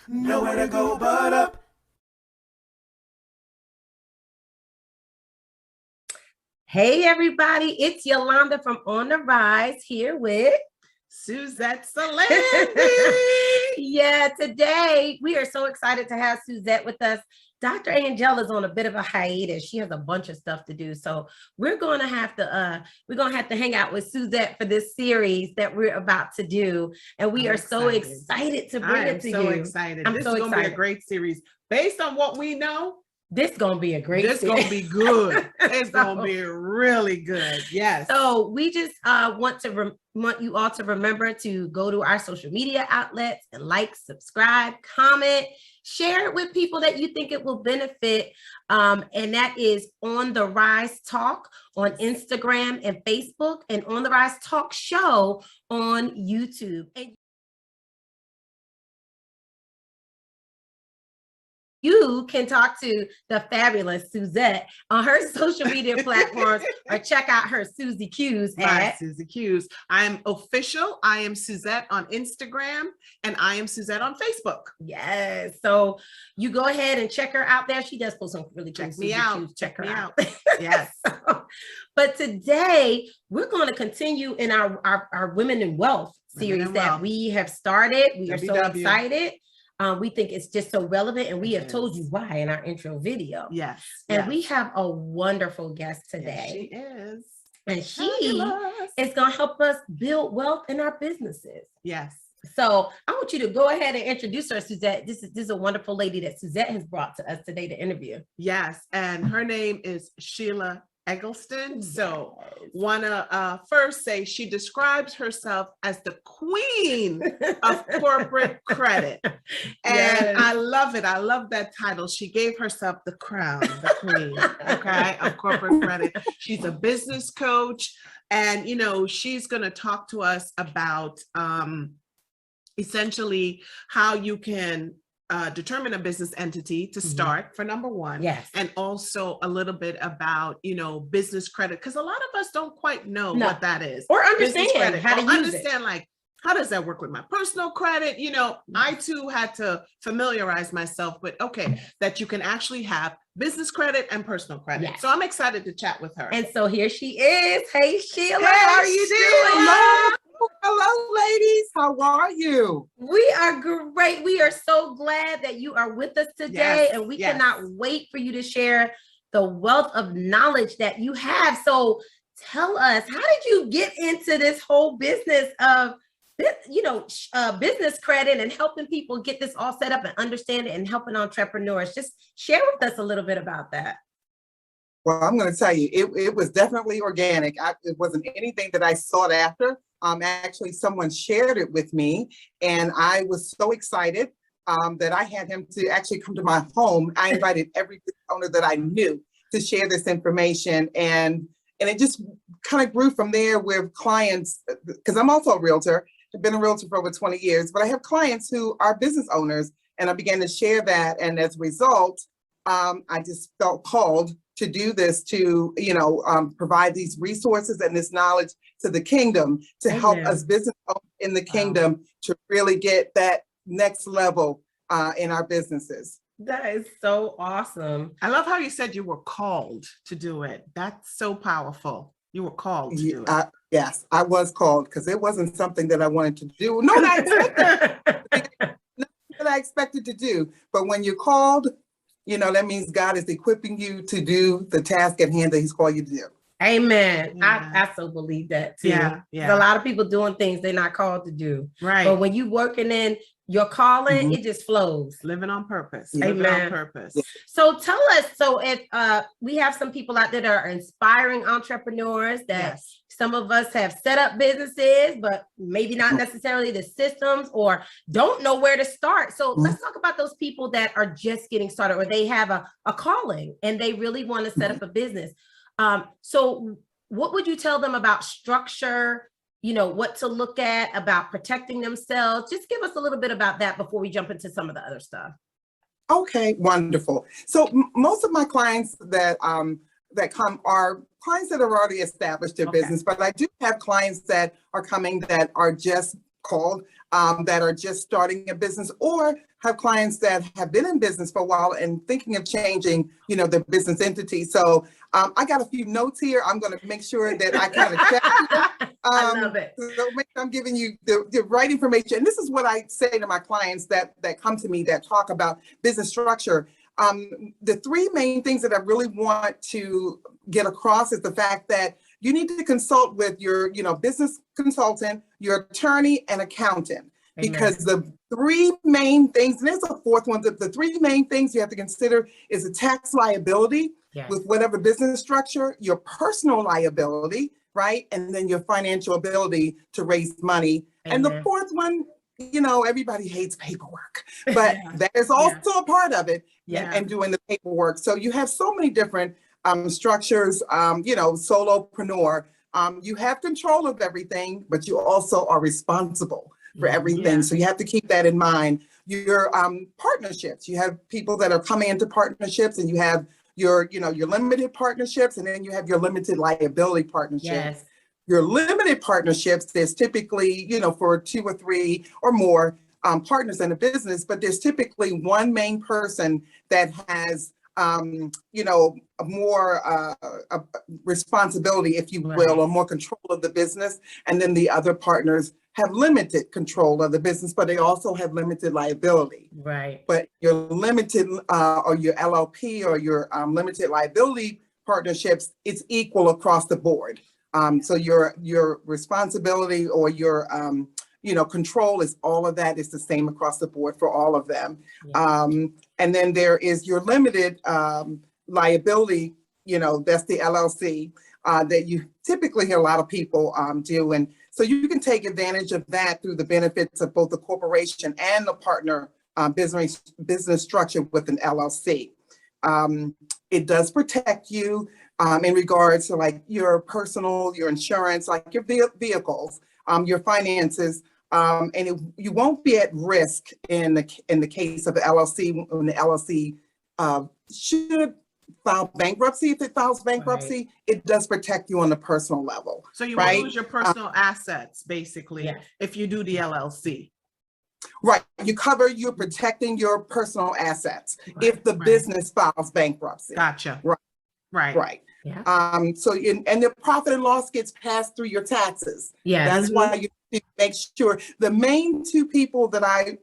Nowhere to go but up. Hey everybody, it's Yolanda from On the Rise here with Suzette Salandhi. Yeah, today we are so excited to have Suzette with us. Dr. Angel is on a bit of a hiatus. She has a bunch of stuff to do. So we're going to have to hang out with Suzette for this series that we're about to do. And we are so excited to bring it to you. I'm so excited. This is going to be a great series. Based on what we know, this is going to be a great series. This is going to be good. It's going to be really good. Yes. So we just want you all to remember to go to our social media outlets and like, subscribe, comment, share it with people that you think it will benefit. And that is On the Rise Talk on Instagram and Facebook, and On the Rise Talk Show on YouTube. And you can talk to the fabulous Suzette on her social media platforms or check out her Susie Q's at Susie Q's. I am official. I am Suzette on Instagram and I am Suzette on Facebook. Yes. So you go ahead and check her out there. She does post some really cool Susie Q's. Check her out. Yes. But today we're going to continue in our Women in Wealth series that we have started. We are so excited. We think it's just so relevant, and we have told you why in our intro video. Yes. And we have a wonderful guest today. Yes, she is. And she is going to help us build wealth in our businesses. Yes. So I want you to go ahead and introduce her, Suzette. This is a wonderful lady that Suzette has brought to us today to interview. Yes. And her name is Sheila Eggleston. So want to first say she describes herself as the queen of corporate credit. And I love it. I love that title. She gave herself the crown, the queen, okay, of corporate credit. She's a business coach. And, you know, she's going to talk to us about essentially how you can determine a business entity to start, for number one. Yes. And also a little bit about, you know, business credit, because a lot of us don't quite know what that is. Or understand how to use it. Like, how does that work with my personal credit? You know, I too had to familiarize myself with, that you can actually have business credit and personal credit. Yes. So I'm excited to chat with her. And so here she is. Hey, Sheila. Hey, how are you doing? Hello, ladies. How are you? We are great. We are so glad that you are with us today, and we cannot wait for you to share the wealth of knowledge that you have. So tell us, how did you get into this whole business of, business credit and helping people get this all set up and understand it and helping entrepreneurs? Just share with us a little bit about that. Well, I'm going to tell you, it was definitely organic. It wasn't anything that I sought after. Actually, someone shared it with me, and I was so excited that I had him to actually come to my home. I invited every owner that I knew to share this information, and it just kind of grew from there with clients, because I'm also a realtor. I've been a realtor for over 20 years, but I have clients who are business owners, and I began to share that, and as a result, I just felt called to do this, to provide these resources and this knowledge to the kingdom, to help us business owners in the kingdom to really get that next level in our businesses. That is so awesome. I love how you said you were called to do it. That's so powerful. You were called to do it. Yes, I was called, because it wasn't something that I wanted to do. No, that I expected to do. But when you're called, that means God is equipping you to do the task at hand that he's called you to do. Amen. Yeah. I so believe that too. Yeah. There's a lot of people doing things they're not called to do. Right. But when you working in your calling, it just flows. Living on purpose. Amen. Living on purpose. Yeah. So tell us, so if we have some people out there that are inspiring entrepreneurs, that some of us have set up businesses, but maybe not necessarily the systems, or don't know where to start. So let's talk about those people that are just getting started, or they have a calling and they really want to set up a business. So what would you tell them about structure, what to look at, about protecting themselves? Just give us a little bit about that before we jump into some of the other stuff. Okay, wonderful. So most of my clients that come are clients that have already established their business, but I do have clients that are coming that are just called. that are just starting a business, or have clients that have been in business for a while and thinking of changing, their business entity. So I got a few notes here. I'm going to make sure that I kind of check. I love it. So make sure I'm giving you the right information. And this is what I say to my clients that come to me that talk about business structure. The three main things that I really want to get across is the fact that you need to consult with your, business consultant, your attorney, and accountant. Amen. Because the three main things, and there's a fourth one, the three main things you have to consider is the tax liability Yes. with whatever business structure, your personal liability, right? And then your financial ability to raise money. And the Amen. fourth one, everybody hates paperwork, but Yeah. that is also a part of it. Yeah. And doing the paperwork. So you have so many different structures, solopreneur. You have control of everything, but you also are responsible for everything. Yeah. So you have to keep that in mind. Your partnerships, you have people that are coming into partnerships, and you have your limited partnerships, and then you have your limited liability partnerships. Yes. Your limited partnerships, there's typically, for 2 or 3 or more partners in a business, but there's typically one main person that has, more responsibility, if you will, Right. or more control of the business. And then the other partners have limited control of the business, but they also have limited liability. Right. But your limited or your LLP or your limited liability partnerships, it's equal across the board. So your responsibility or your control is all of that is the same across the board for all of them. Yeah. And then there is your limited liability, that's the LLC that you typically hear a lot of people do. And so you can take advantage of that through the benefits of both the corporation and the partner business structure with an LLC. It does protect you in regards to like your personal, your insurance, like your vehicles, your finances. And you won't be at risk in the case of the LLC when the LLC should file bankruptcy. If it files bankruptcy, it does protect you on the personal level. So you right? will lose your personal assets, basically, Yes. if you do the LLC. Right. You're protecting your personal assets if the Right. business files bankruptcy. Gotcha. Right. Right. Right. Yeah. And the profit and loss gets passed through your taxes. Yes. That's why you need to make sure the main two people that I,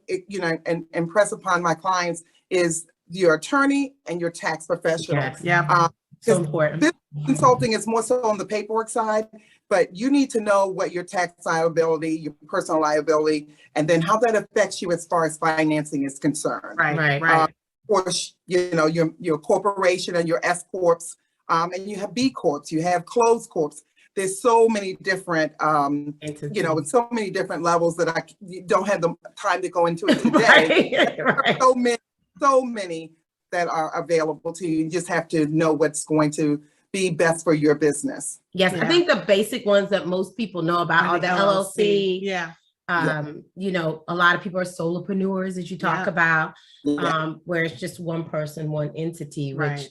and impress upon my clients is your attorney and your tax professional. Yes. Yeah. So important. Business consulting is more so on the paperwork side, but you need to know what your tax liability, your personal liability, and then how that affects you as far as financing is concerned. Right. Right. Right. Of course, your corporation and your S corps, and you have B corps, you have closed corps. There's so many different, so many different levels that you don't have the time to go into it today. Right. So many that are available to you. You just have to know what's going to be best for your business. Yes, Yeah. I think the basic ones that most people know about are the LLC. Yeah. A lot of people are solopreneurs, as you talk Yeah. about, Yeah. where it's just one person, one entity, which, Right.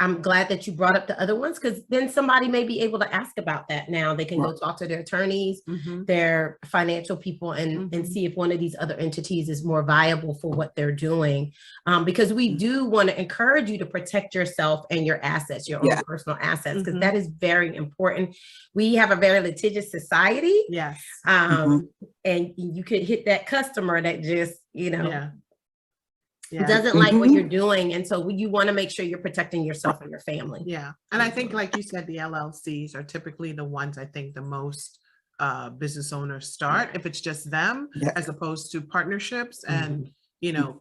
I'm glad that you brought up the other ones, because then somebody may be able to ask about that now. They can go talk to their attorneys, Mhm. their financial people, and Mhm. see if one of these other entities is more viable for what they're doing. Because we do want to encourage you to protect yourself and your assets, your own Yeah. personal assets, because Mhm. that is very important. We have a very litigious society. Yes. And you could hit that customer that just, Yeah. Yeah. doesn't like what Mhm. you're doing. And so you want to make sure you're protecting yourself and your family. Yeah. And I think, like you said, the LLCs are typically the ones I think the most business owners start, if it's just them, Yeah. as opposed to partnerships and,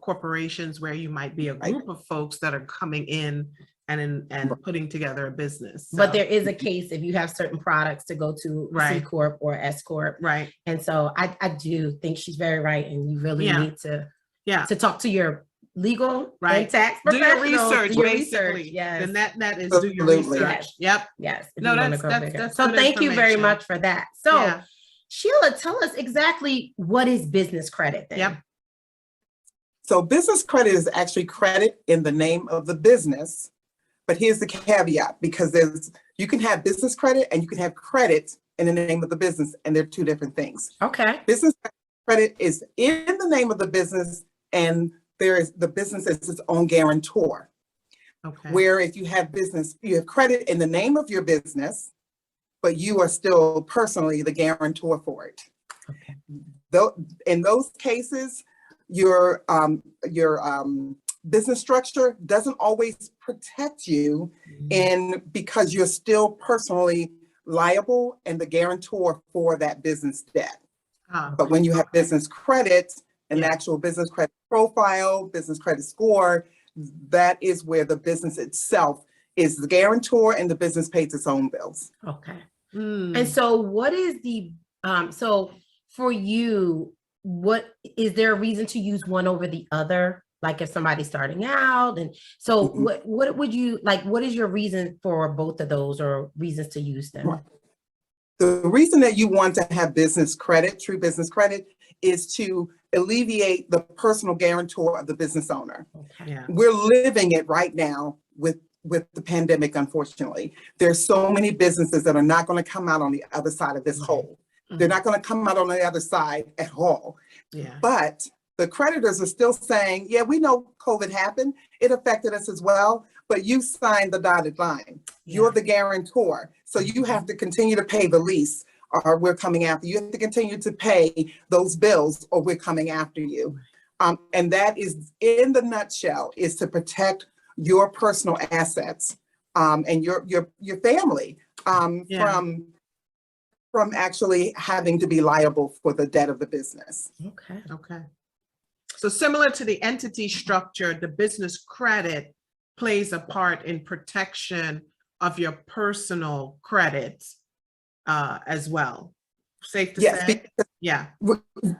corporations where you might be a Right. group of folks that are coming in and putting together a business. But So- there is a case if you have certain products to go to C Right. Corp or S Corp. Right. And so I do think she's very right. And you really Yeah. need to Yeah. talk to your legal Right. and tax Do your professionals. research, Do your basically. research. Yes. The net is do your Absolutely. research. Yep. Yes. if No, you wanna that's- go that's- bigger. that's So good thank you very information. much for that. So Yeah. Sheila, tell us exactly what is business credit then? Yep. So business credit is actually credit in the name of the business. But here's the caveat, because you can have business credit and you can have credit in the name of the business, and they're two different things. Okay. Business credit is in the name of the business, and the business is its own guarantor. Okay. Where if you have credit in the name of your business, but you are still personally the guarantor for it. Okay. Though in those cases, your business structure doesn't always protect you, because you're still personally liable and the guarantor for that business debt. But when you have business credit, an actual business credit profile, business credit score, that is where the business itself is the guarantor and the business pays its own bills. Okay. And so what is the, so for you, what is there a reason to use one over the other? Like if somebody's starting out, and so what would you like, what is your reason for both of those, or reasons to use them? Right. The reason that you want to have business credit, true business credit, is to alleviate the personal guarantor of the business owner. Okay. Yeah. We're living it right now with the pandemic, unfortunately. There's so many businesses that are not going to come out on the other side of this hole. They're not going to come out on the other side at all. Yeah. But the creditors are still saying, yeah, we know COVID happened. It affected us as well, but you signed the dotted line. You're the guarantor. So you have to continue to pay the lease, or we're coming after you. You have to continue to pay those bills, or we're coming after you. And that is, in the nutshell, is to protect your personal assets and your family from actually having to be liable for the debt of the business. Okay. Okay. So similar to the entity structure, the business credit plays a part in protection of your personal credit as well. Safe to say? Yeah.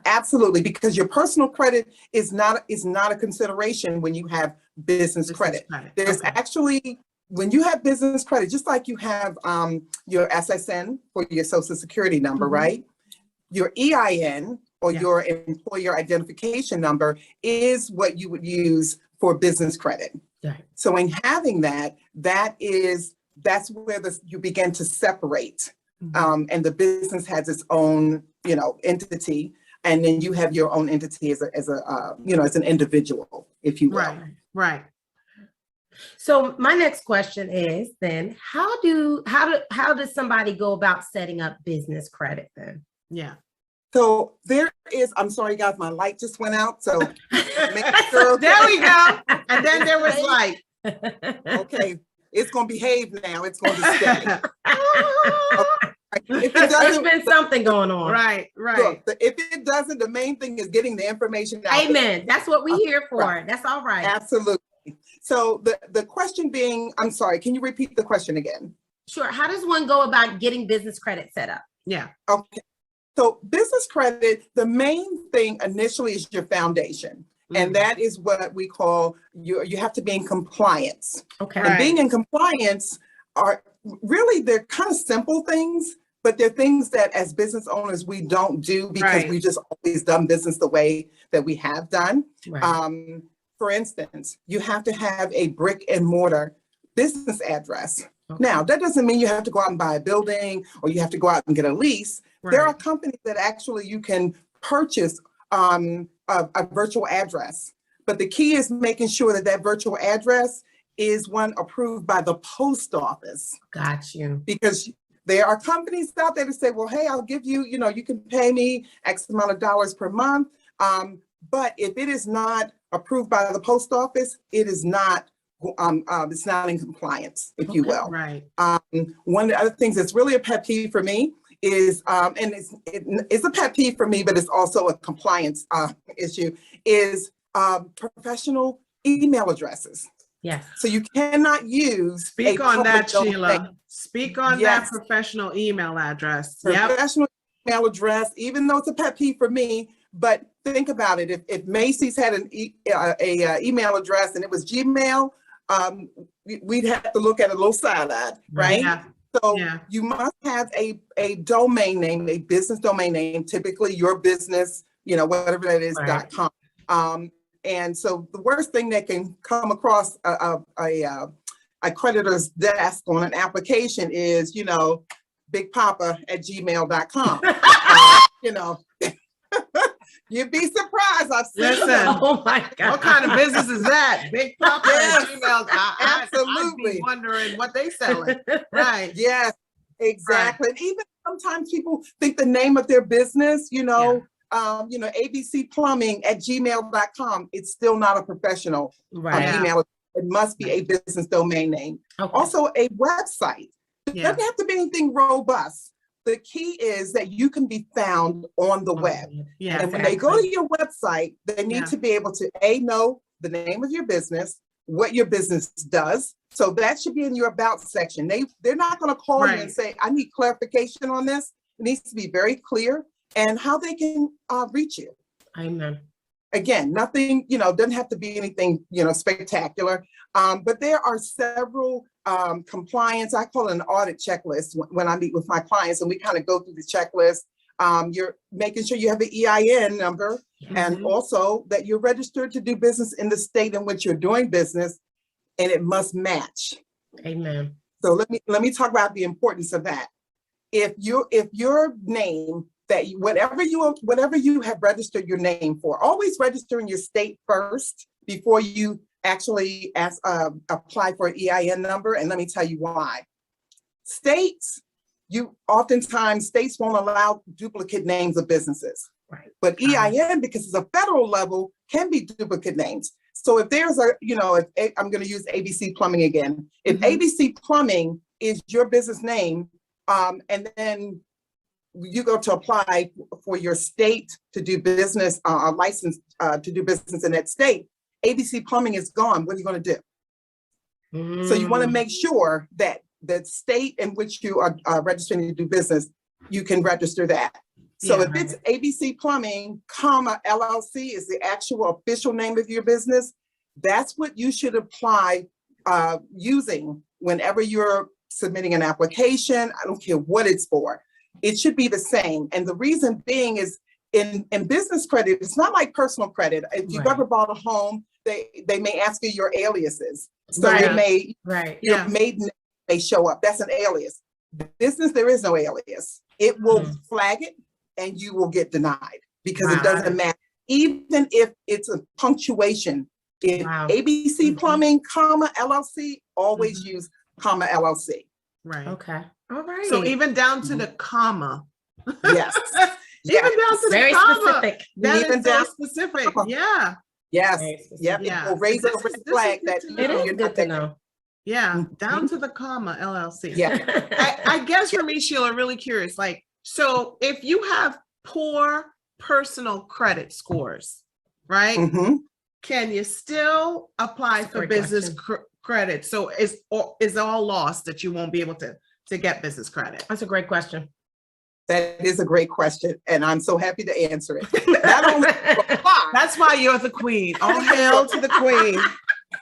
Absolutely, because your personal credit is not a consideration when you have business credit. There's actually, when you have business credit, just like you have your SSN for your social security number, right? Your EIN, or your employer identification number, is what you would use for business credit. Right. So in having that, that's where you begin to separate. And the business has its own, entity, and then you have your own entity as an individual, if you will. Right. Right. So my next question is then, how does somebody go about setting up business credit then? Yeah. So there is, I'm sorry guys, my light just went out. So make sure. There we go. And then there was light. Okay, it's going to behave now. It's going to stay. If it There's doesn't, been something going on. Right. Right. look, if it doesn't, the main thing is getting the information out. Amen. That's what we're here for. Right. That's all right. Absolutely. So the question being, I'm sorry, can you repeat the question again? Sure. How does one go about getting business credit set up? Yeah. Okay. So business credit, the main thing initially is your foundation. And that is what we call you have to be in compliance. Okay. And being in compliance they're kind of simple things, but they're things that as business owners, we don't do because we just always done business the way that we have done. Right. For instance, you have to have a brick and mortar business address. Okay. Now, that doesn't mean you have to go out and buy a building or you have to go out and get a lease. Right. There are companies that actually you can purchase a virtual address. But the key is making sure that virtual address is one approved by the post office. Got you. Because there are companies out there that say, well, hey, I'll give you, you can pay me X amount of dollars per month. But if it is not approved by the post office, it is not, it's not in compliance, if you will. Right. One of the other things that's really a pet peeve for me is, and it's a pet peeve for me, but it's also a compliance issue, is professional email addresses. Yes. So you cannot use. Speak on that, domain. Sheila. Speak on that professional email address. Professional email address, even though it's a pet peeve for me, but think about it. If Macy's had an email address and it was Gmail, we'd have to look at it a little side-eyed, right? Yeah. So you must have a domain name, a business domain name, typically your business, whatever that is, .com. And so the worst thing that can come across a creditor's desk on an application is, bigpapa@gmail.com. You'd be surprised. I've seen Listen. them. Oh my God. What kind of business is that? Big Papa Yes, and Gmail. I'd be absolutely. wondering what they selling. Right. Yes, exactly. And even sometimes people think the name of their business, abcplumbing@gmail.com. It's still not a professional Right. email. It must be a business domain name. Okay. Also, a website. It Yeah. doesn't have to be anything robust. The key is that you can be found on the web. Yeah. And when they go to your website, they need Yeah. to be able to know the name of your business, what your business does. So that should be in your about section. They're not going to call you and Right. say, I need clarification on this. It needs to be very clear and how they can reach you. Amen. Again, nothing, doesn't have to be anything, spectacular. But there are several compliance, I call it an audit checklist when I meet with my clients, and we kind of go through the checklist. You're making sure you have the EIN number, and Mhm. also that you're registered to do business in the state in which you're doing business, and it must match. Amen. So let me talk about the importance of that. If your name whatever you have registered your name for, always register in your state first before you actually apply for an EIN number. And let me tell you why. States won't allow duplicate names of businesses. Right. But EIN, because it's a federal level, can be duplicate names. So if there's I'm going to use ABC Plumbing again. If Mhm. ABC Plumbing is your business name, and then you go to apply for your state to do business, a license to do business in that state, ABC Plumbing is gone. What are you going to do? So you want to make sure that the state in which you are registering to do business, you can register that. So Yeah. if it's ABC Plumbing, LLC is the actual official name of your business, that's what you should apply using whenever you're submitting an application. I don't care what it's for. It should be the same. And the reason being is in business credit, it's not like personal credit. If you've Right. ever bought a home, they may ask you your aliases. So Right. it may, Right. your Yeah. maiden name may show up. That's an alias. Business, there is no alias. It will Mhm. flag it and you will get denied because Wow. it doesn't matter. Even if it's a punctuation, if Wow. ABC Mhm. Plumbing, LLC, always Mhm. use LLC. Right. Okay. All right. So even down to the comma. Yes. Even down to the very comma. specific. That Even is so down- specific. Comma. Yeah. Yes. Very specific. Yep. Yeah. It will raise This a is- red this is flag good that to you know. It know, is you're good not to that. know. Yeah. Mhm. Down to the comma LLC. Yeah. I guess for me, Sheila, really curious. Like, so if you have poor personal credit scores, right? Mhm. Can you still apply That's a for great business question. credit? So is all lost that you won't be able to get business credit? That's a great question. That is a great question, and I'm so happy to answer it. Not only apply, That's why you're the queen. All hail to the queen.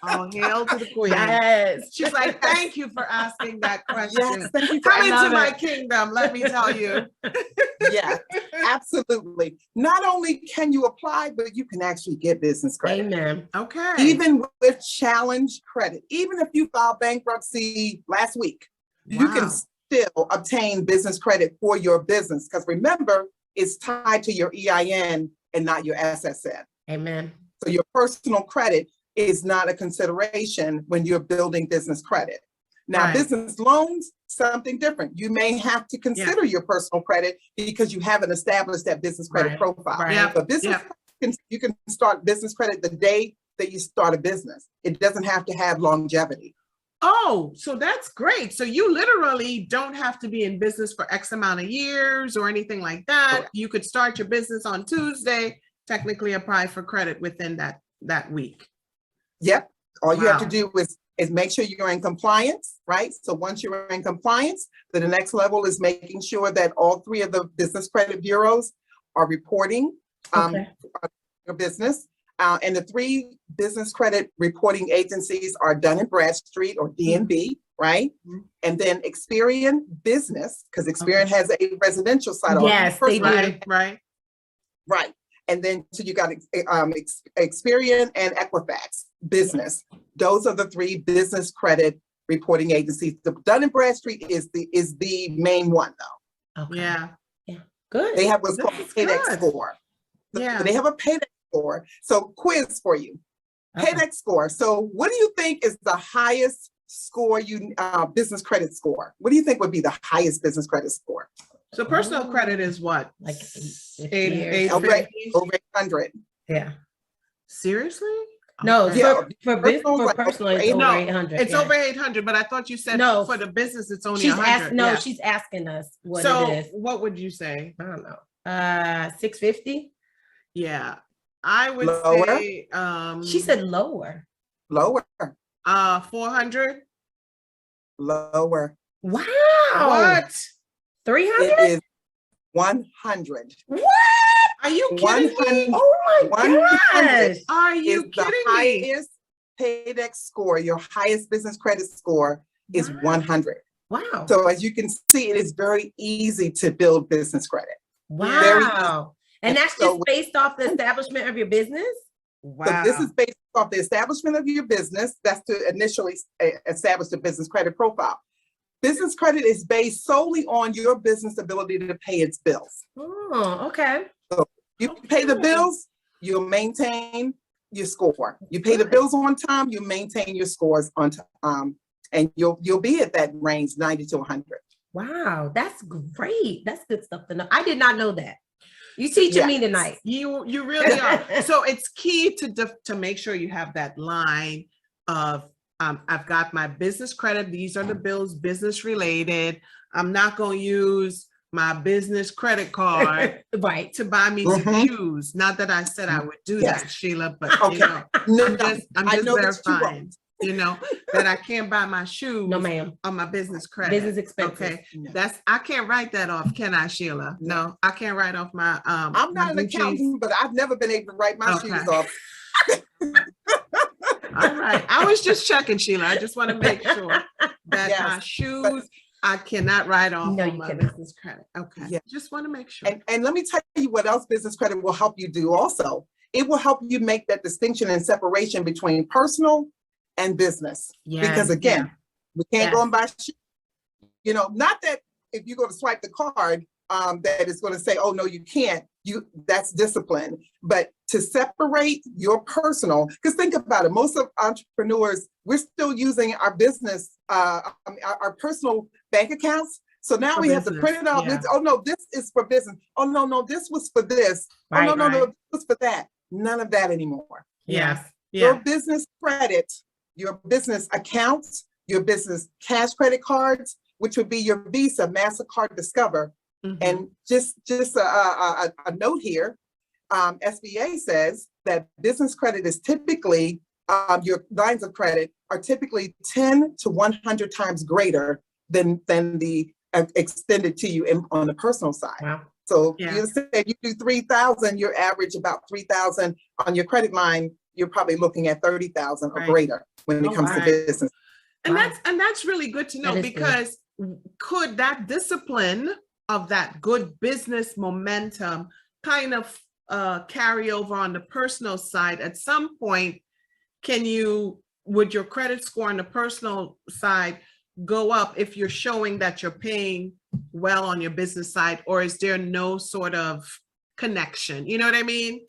All hail to the queen. Yes. She's like, thank you for asking that yes, question. thank you for Come into love my it. kingdom, let me tell you. yes, absolutely. Not only can you apply, but you can actually get business credit. Amen. Okay. Even with challenge credit, even if you filed bankruptcy last week, you can Wow. still obtain business credit for your business. Because remember, it's tied to your EIN and not your SSN. Amen. So your personal credit is not a consideration when you're building business credit. Now, Right. business loans, something different. You may have to consider your personal credit because you haven't established that business credit Right. profile. Right. Yep. But business, you can start business credit the day that you start a business. It doesn't have to have longevity. Oh, so that's great. So you literally don't have to be in business for X amount of years or anything like that. Correct. You could start your business on Tuesday, technically apply for credit within that week. Yep. All you have to Wow. do is make sure you're in compliance, right? So once you're in compliance, then the next level is making sure that all three of the business credit bureaus are reporting Okay. your business. And the three business credit reporting agencies are Dun & Bradstreet or DNB, right? Mhm. And then Experian Business, because Experian has a residential side. Yes, they do. Right. Right. And then so you got Experian and Equifax Business. Those are the three business credit reporting agencies. The Dun & Bradstreet is the main one though. Okay. Yeah. Good. They have what's This called is PAYDEX good. score. Yeah. They have a paydex score. So quiz for you. Okay. Paydex score. So what do you think is the highest score business credit score? What do you think would be the highest business credit score? So personal credit is what? Like Eight Over fifty? 800. Yeah. Seriously? No, Okay. Yeah. for Personal, like, personal, over it's over No, 800. It's yeah. over 800, but I thought you said No. for the business, it's only She's 100. no, Yeah. she's asking us what So it is. what would you say? I don't know. 650. Yeah, I would Lower? say She said lower. Lower. 400. Lower. Wow. What? 300? It is 100. What? Are you kidding me? 100 Oh my 100 gosh. Are is you the kidding me? highest paydex score. Your highest business credit score is Wow. 100. Wow. So as you can see, it is very easy to build business credit. Wow. And that's just So- based off the establishment of your business? So this is based off the establishment of your business. That's to initially establish the business credit profile. Business credit is based solely on your business ability to pay its bills. Oh, okay. You pay the Okay. bills, you'll maintain your score. You pay the Good. bills on time, you maintain your scores on time, and you'll be at that range 90 to 100. Wow, that's great. That's good stuff to know. I did not know that. You teaching me tonight. You really are. So it's key to make sure you have that line of I've got my business credit. These are the bills, business related. I'm not going to use my business credit card Right. to buy me some Mhm. shoes. Not that I said I would do Yes. that, Sheila, but Okay. you know, No, I'm I just know that you verifying, won't. you know, that I can't buy my shoes No, ma'am. on my business credit. Business expenses. Okay. No. I can't write that off, can I, Sheila? No, I can't write off my I'm my not an Gucci's. accountant, but I've never been able to write my Okay. shoes off. All right. I was just checking, Sheila. I just want to make sure that Yes, my shoes I cannot write off No, on you my cannot. business credit. Okay. Yeah. Just want to make sure. And let me tell you what else business credit will help you do also. It will help you make that distinction and separation between personal and business. Because again, we can't go Yes. and buy shoes. You know, not that if you go to swipe the card, that is going to say, oh, no, you can't. That's discipline. But to separate your personal, because think about it, most of entrepreneurs, we're still using our business, our personal bank accounts. So now For we have to business, print it out. yeah. Oh, no, this is for business. Oh, no, this was for this. Oh, no, Right, no, this was for that. None of that anymore. Yes. Your Yeah. business credit, your business accounts, your business cash credit cards, which would be your Visa, MasterCard, Discover. Mhm. And just a note here, SBA says that business credit is typically, your lines of credit are typically 10 to 100 times greater than the extended to you on the personal side. Wow. So Yeah. you say if you do 3,000, your average about 3,000 on your credit line, you're probably looking at 30,000 or Right. greater when it Oh, comes to right. business. And Wow. that's really good to know, That is good. because could that discipline of that good business momentum kind of carry over on the personal side at some point? Would your credit score on the personal side go up if you're showing that you're paying well on your business side, or is there no sort of connection? You know what I mean?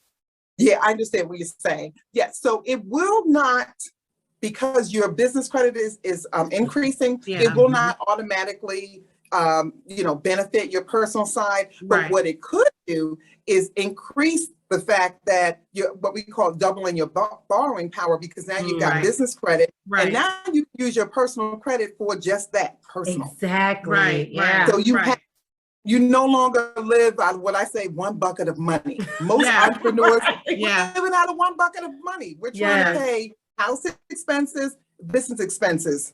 Yeah, I understand what you're saying. Yes, so it will not, because your business credit is increasing, Yeah. it will not automatically benefit your personal side. But Right. what it could do is increase the fact that you're what we call doubling your borrowing power, because now you've got Right. business credit, Right. and now you can use your personal credit for just that, personal. Exactly. Right, Yeah. right. So you Right. have, you no longer live out of what I say, one bucket of money. Most Yeah. entrepreneurs Yeah. living out of one bucket of money. We're trying Yes. to pay house expenses, business expenses.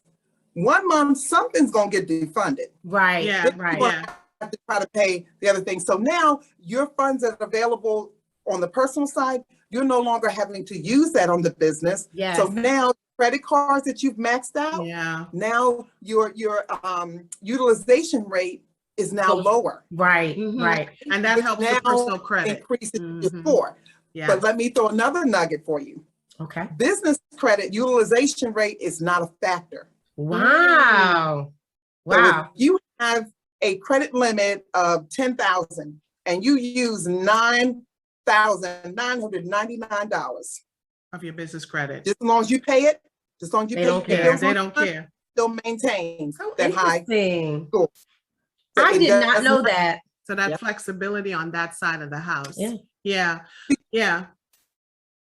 1 month, something's gonna get defunded. Right. Yeah. Then Right. you're gonna have to try to pay the other thing. So now your funds that are available on the personal side, you're no longer having to use that on the business. Yes. So now credit cards that you've maxed out, Yeah. now your utilization rate is now Goes- lower. Right. Mhm. Right. And that Which helps the now personal credit. Increases your Mhm. score. Yeah. But let me throw another nugget for you. Okay. Business credit utilization rate is not a factor. Wow. So if Wow. you have a credit limit of 10,000 and you use 9 $1,999. Of your business credit. Just as long as you pay it, just as long as you They pay don't your care. bills They on don't time, care. still maintains So that high interesting. score. So I it did not doesn't know hurt. that. So that Yep. flexibility on that side of the house. Yeah. Yeah. Yeah.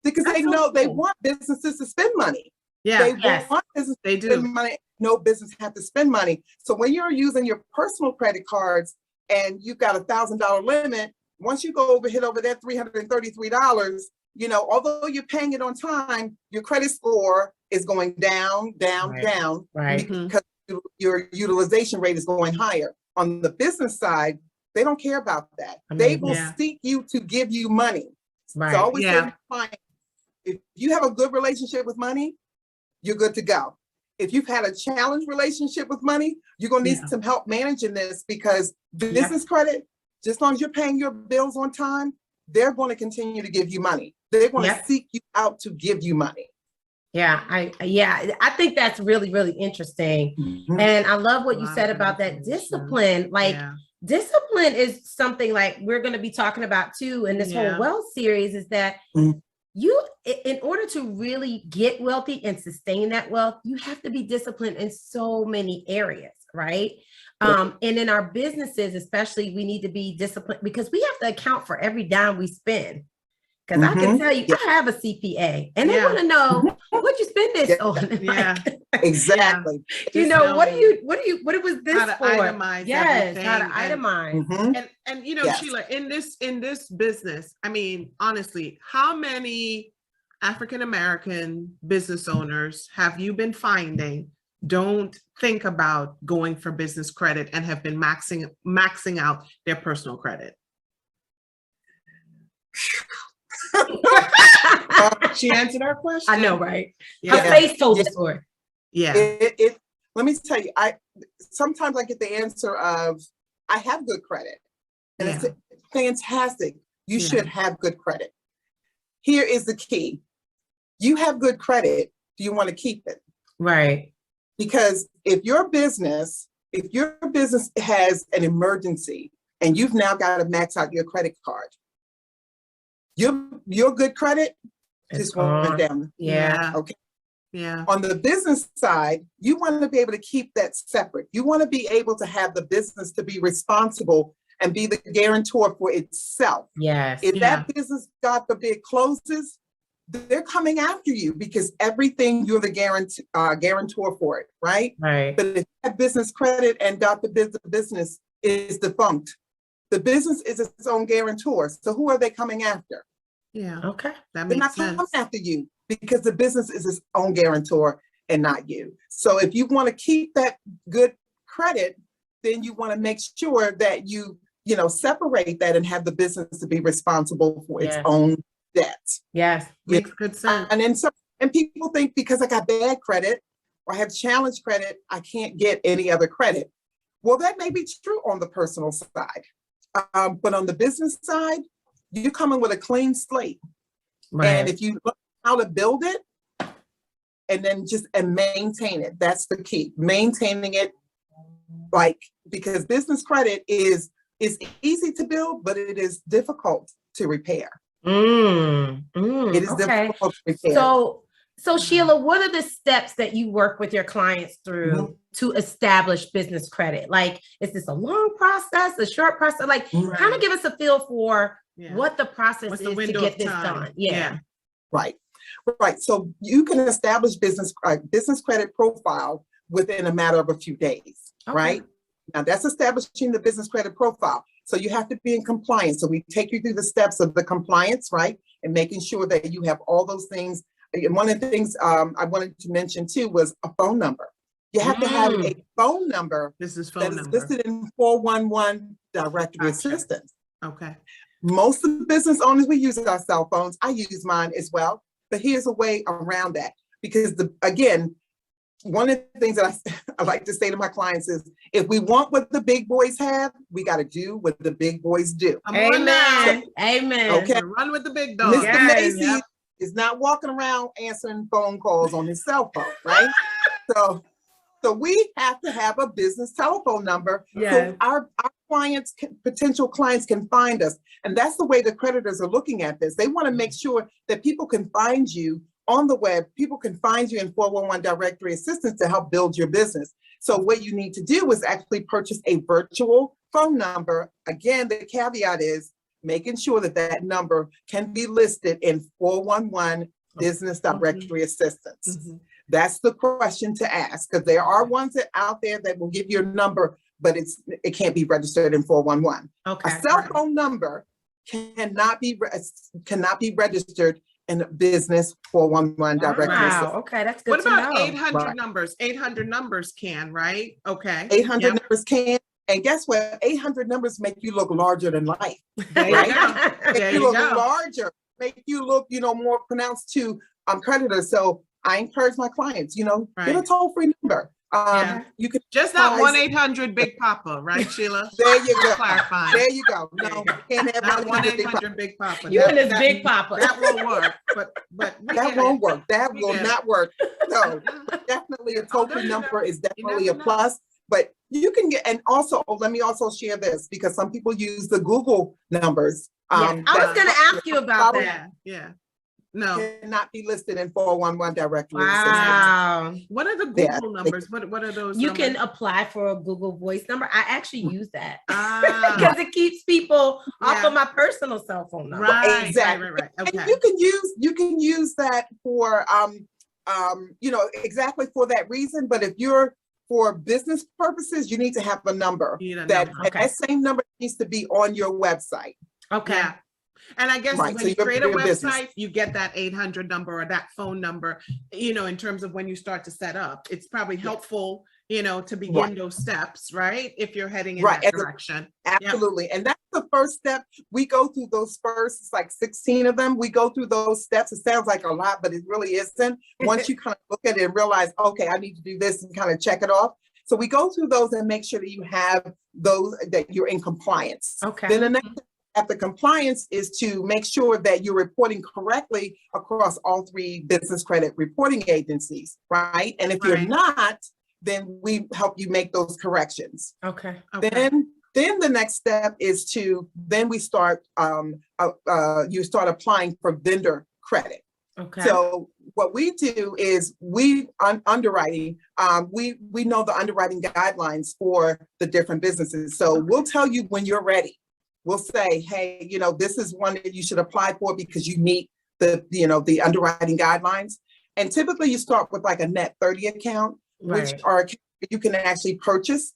Because That's they so know they cool. want businesses to spend money. Yeah. They Yes. want business They to spend do. money. No business have to spend money. So when you're using your personal credit cards and you've got $1,000 limit, once you go over, hit over that $333, you know, although you're paying it on time, your credit score is going down, down, Right. down, Right. Mhm. because your utilization rate is going higher. On the business side, they don't care about that. They Amazing. will Yeah. seek you to give you money. So I Right. always say Yeah. to my clients, if you have a good relationship with money, you're good to go. If you've had a challenged relationship with money, you're gonna need Yeah. some help managing this, because business credit, just as long as you're paying your bills on time, they're going to continue to give you money. They're going to Yep. seek you out to give you money. Yeah, I think that's really, really interesting. Mhm. And I love what A you lot said of about that information. discipline. Like Yeah. discipline is something like we're going to be talking about too in this Yeah. whole wealth series, is that Mhm. in order to really get wealthy and sustain that wealth, you have to be disciplined in so many areas, right? And in our businesses, especially, we need to be disciplined because we have to account for every dime we spend. Because I can Mhm. tell you, Yeah. I have a CPA, and they Yeah. want to know what you spend this Yeah. on. Like, Yeah. Exactly. you Just know, what knowing what was this how to for? itemize Yes, how to everything itemize. Mhm. and you know, Yes. Sheila, in this business, I mean, honestly, how many African American business owners have you been finding don't think about going for business credit and have been maxing out their personal credit? She answered our question. I know, right? Her Yeah. face told the Yeah. story. Yeah. Let me tell you, sometimes I get the answer of, I have good credit. And Yeah. it's fantastic. You Yeah. should have good credit. Here is the key. You have good credit. Do you want to keep it? Right. Because if your business has an emergency and you've now got to max out your credit card, your good credit It's just went gone. down. Yeah. Okay. Yeah. On the business side, you want to be able to keep that separate. You want to be able to have the business to be responsible and be the guarantor for itself. Yes. If Yeah. that business, God forbid, closes, they're coming after you because everything, you're the guarantor for it, right? Right. But if that business credit and God forbid the business is defunct, the business is its own guarantor. So who are they coming after? Yeah. Okay. That They're not makes coming sense. after you because the business is its own guarantor and not you. So if you want to keep that good credit, then you want to make sure that you separate that and have the business to be responsible for its Yes. own debts. Yes. Makes good sense. And people think because I got bad credit or I have challenge credit, I can't get any other credit. Well, that may be true on the personal side. But on the business side, you come in with a clean slate. Right. And if you learn how to build it and then and maintain it, that's the key. Maintaining it, because business credit is easy to build, but it is difficult to repair. It is Okay. difficult to repair. So Sheila, what are the steps that you work with your clients through to establish business credit? Like, is this a long process, a short process? Like, kind of give us a feel for Yeah. what the process What's is the to window get of this time? done. Yeah. Right. So you can establish business credit profile within a matter of a few days, Okay. right? Now that's establishing the business credit profile. So you have to be in compliance. So we take you through the steps of the compliance, right? And making sure that you have all those things. And one of the things I wanted to mention too was a phone number. You have to have a phone number Business that phone is number. listed in 411 directory Gotcha. assistance. Okay. Most of the business owners, we use our cell phones. I use mine as well. But here's a way around that. Because again, one of the things that I like to say to my clients is, if we want what the big boys have, we got to do what the big boys do. Come on now. Amen. Amen. Okay. Run with the big dog. Mr. Yes, Macy yep. is not walking around answering phone calls on his cell phone, right? So we have to have a business telephone number. Yes. So our potential clients can find us. And that's the way the creditors are looking at this. They want to make sure that people can find you on the web. People can find you in 411 directory assistance to help build your business. So what you need to do is actually purchase a virtual phone number. Again, the caveat is making sure that that number can be listed in 411 business directory assistance. Mhm. That's the question to ask, because there are ones that out there that will give you a number, but it can't be registered in 411. Okay. A cell phone number cannot be registered in a business 411 directory Wow. assistance. Okay, that's good What to about know. 800 Right. numbers? 800 numbers can, right? Okay. 800 Yep. numbers can, and guess what? 800 numbers make you look larger than life. There you Right? go. There Make you you look go. larger, make you look, more pronounced to creditors. So I encourage my clients, get a Right. toll-free number. Yeah. You can Just not Guys. 1-800 Big Papa, right, Sheila? There you go. Clarifying. There you go. There No, you go. can't have Not 1-800 Big Papa. 1-800 Big Papa. You and this That- big papa. That won't work, but we That get won't it. work. That We will get not work. No, Uh-huh. definitely a Oh, no, toll-free you number never- is you definitely never a know. plus. But you can get, and also, let me also share this, because some people use the Google numbers. Yes, I was that going to ask you about probably that. Yeah. No. cannot be listed in 411 directory assistance. Wow. What are the Yeah. Google numbers? What are those? You numbers? can apply for a Google Voice number. I actually use that Ah, because it keeps people off Yeah. of my personal cell phone number. right, Exactly. right. And Okay. you can use that for exactly for that reason. But if you're for business purposes, you need to have a number You need a that number. and that same number needs to be on your website. Okay. Yeah. And I guess Right, when so you you're create a your business. website, you get that 800 number or that phone number, in terms of when you start to set up. It's probably helpful, to begin Right. those steps, right? If you're heading in Right, that as a- direction. Absolutely. And that's the first step. We go through those first, it's like 16 of them. We go through those steps. It sounds like a lot, but it really isn't. Once you kind of look at it and realize, okay, I need to do this and kind of check it off. So we go through those and make sure that you have those, that you're in compliance. Okay. Then the next step after compliance is to make sure that you're reporting correctly across all 3 business credit reporting agencies, right? And if you're Right. not, then we help you make those corrections. Okay. Okay. Then the next step is then we start, you start applying for vendor credit. Okay. So what we do is underwriting, we know the underwriting guidelines for the different businesses. So we'll tell you when you're ready. We'll say, hey, this is one that you should apply for because you meet the underwriting guidelines. And typically you start with like a net 30 account, which Right. are, you can actually purchase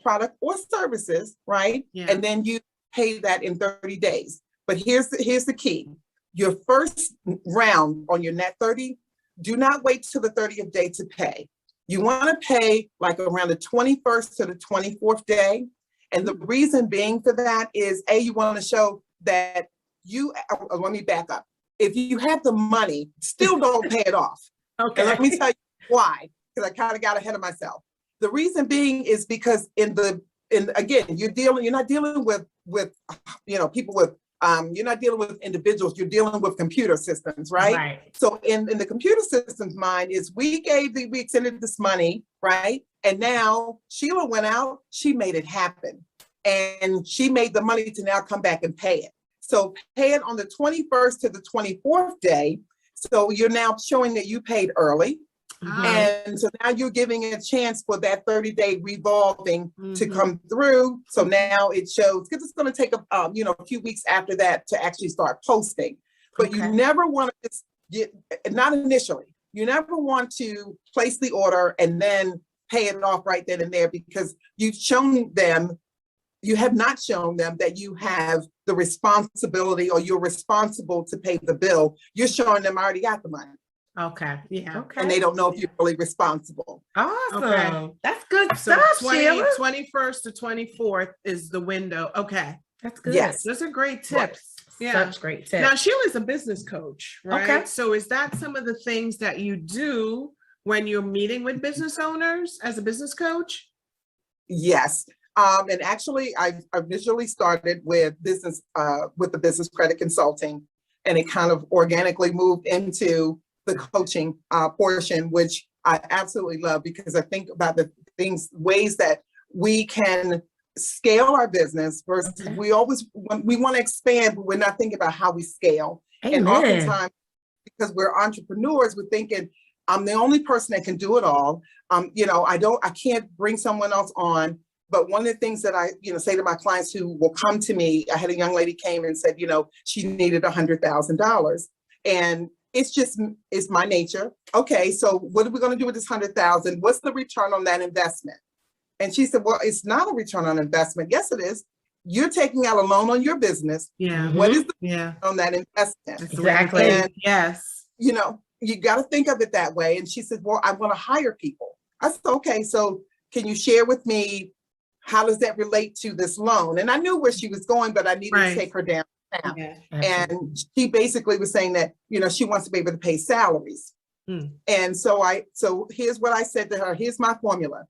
product or services, right? Yeah. And then you pay that in 30 days. But here's the key. Your first round on your net 30, do not wait till the 30th day to pay. You want to pay like around the 21st to the 24th day. And the reason being for that is, you want to show that let me back up. If you have the money, still don't pay it off. Okay. And let me tell you why, because I kind of got ahead of myself. The reason being is because again, you're not dealing with people with, you're not dealing with individuals, you're dealing with computer systems, right? Right. So in the computer system's mind is we extended this money, right? And now Sheila went out, she made it happen. And she made the money to now come back and pay it. So pay it on the 21st to the 24th day. So you're now showing that you paid early. Ah, And so now you're giving a chance for that 30-day revolving to mhm. come through. So now it shows, because it's going to take a few weeks after that to actually start posting. But you Okay. never want to not initially. You never want to place the order and then pay it off right then and there, because you have not shown them that you have the responsibility or you're responsible to pay the bill. You're showing them I already got the money. Okay. Yeah. Okay. And they don't know if you're really responsible. Awesome. Okay. That's good So stuff, 20, Sheila. 21st to 24th is the window. Okay. That's good. Yes. Those are great Right. tips. Yeah. Such great tips. Now, Sheila's a business coach, right? Okay. So is that some of the things that you do when you're meeting with business owners as a business coach? Yes. And actually, I initially started with the business credit consulting, and it kind of organically moved into the coaching portion, which I absolutely love, because I think about the ways that we can scale our business versus Okay. we always, we want to expand, but we're not thinking about how we scale. And Amen. oftentimes, because we're entrepreneurs, we're thinking, I'm the only person that can do it all. I can't bring someone else on. But one of the things that I, say to my clients who will come to me, I had a young lady came and said, she needed $100,000. And it's my nature. Okay, so what are we going to do with this 100,000? What's the return on that investment? And she said, well, it's not a return on investment. Yes, it is. You're taking out a loan on your business. Yeah. What is the Yeah. return on that investment? That's the way to Exactly. think. Yes. You got to think of it that way. And she said, well, I want to hire people. I said, okay, so can you share with me, how does that relate to this loan? And I knew where she was going, but I needed Right. to take her down. Yeah. And she basically was saying that, she wants to be able to pay salaries. Hmm. And so here's what I said to her. Here's my formula.